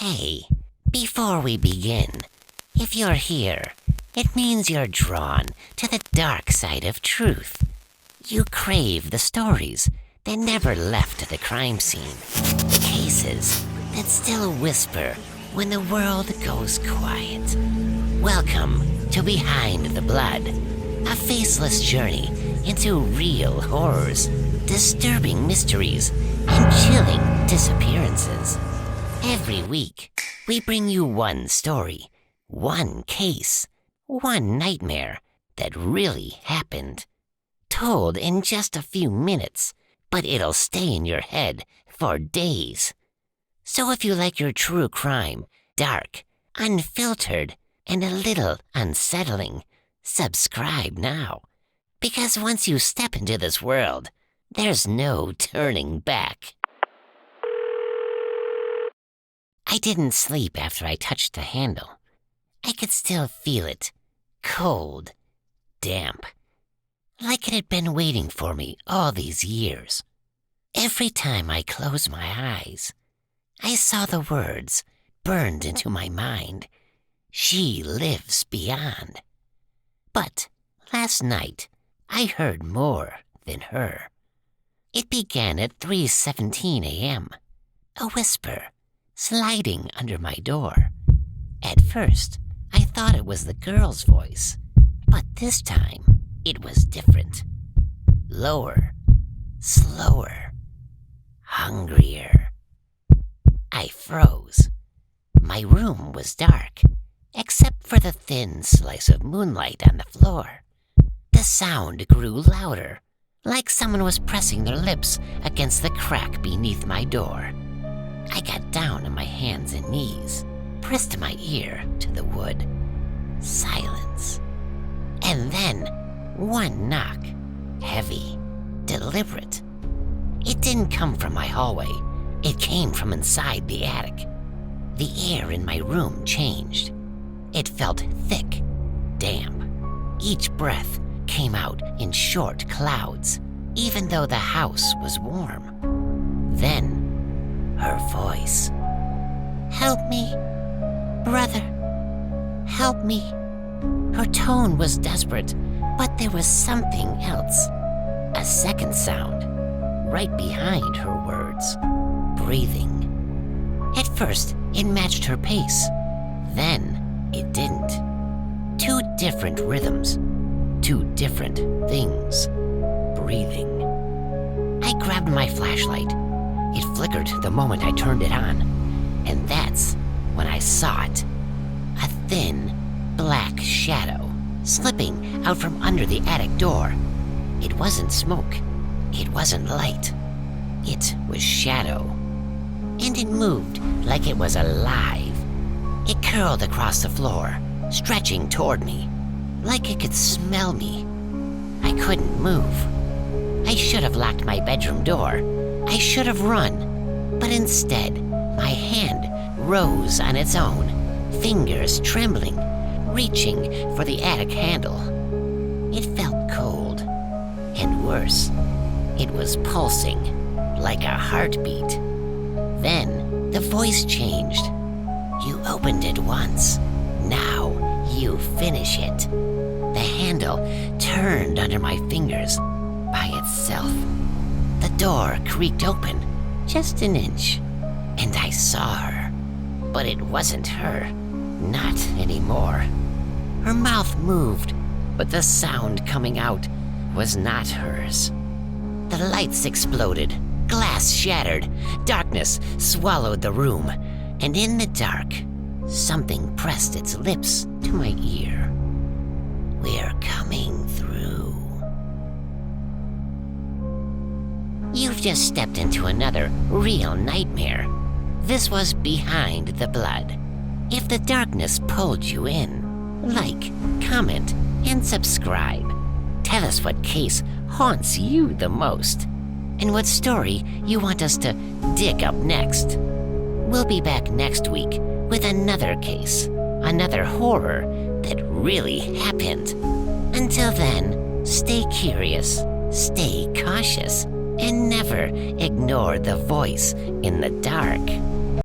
Hey, before we begin, if you're here, it means you're drawn to the dark side of truth. You crave the stories that never left the crime scene, the cases that still whisper when the world goes quiet. Welcome to Behind the Blood, a faceless journey into real horrors, disturbing mysteries, and chilling disappearances. Every week, we bring you one story, one case, one nightmare that really happened. Told in just a few minutes, but it'll stay in your head for days. So if you like your true crime, dark, unfiltered, and a little unsettling, subscribe now. Because once you step into this world, there's no turning back. I didn't sleep after I touched the handle. I could still feel it, cold, damp, like it had been waiting for me all these years. Every time I closed my eyes, I saw the words burned into my mind. She lives beyond. But last night, I heard more than her. It began at 3:17 a.m., a whisper sliding under my door. At first, I thought it was the girl's voice, but this time, it was different. Lower, slower, hungrier. I froze. My room was dark, except for the thin slice of moonlight on the floor. The sound grew louder, like someone was pressing their lips against the crack beneath my door. I got down on my hands and knees, pressed my ear to the wood. Silence. And then, one knock. Heavy, deliberate. It didn't come from my hallway. It came from inside the attic. The air in my room changed. It felt thick, damp. Each breath came out in short clouds, even though the house was warm. Then, her voice. "Help me, brother. Help me." Her tone was desperate, but there was something else. A second sound, right behind her words. Breathing. At first, it matched her pace. Then, it didn't. Two different rhythms. Two different things. Breathing. I grabbed my flashlight. It flickered the moment I turned it on. And that's when I saw it. A thin, black shadow slipping out from under the attic door. It wasn't smoke. It wasn't light. It was shadow. And it moved like it was alive. It curled across the floor, stretching toward me, like it could smell me. I couldn't move. I should have locked my bedroom door. I should have run. But instead, my hand rose on its own, fingers trembling, reaching for the attic handle. It felt cold. And worse, it was pulsing, like a heartbeat. Then, the voice changed. "You opened it once. Now, you finish it." The handle turned under my fingers by itself. The door creaked open, just an inch, and I saw her. But it wasn't her. Not anymore. Her mouth moved, but the sound coming out was not hers. The lights exploded, glass shattered, darkness swallowed the room, and in the dark, something pressed its lips to my ear. "We're coming through." You've just stepped into another real nightmare. This was Behind the Blood. If the darkness pulled you in, like, comment, and subscribe. Tell us what case haunts you the most, and what story you want us to dig up next. We'll be back next week with another case, another horror that really happened. Until then, stay curious, stay cautious, and never ignore the voice in the dark.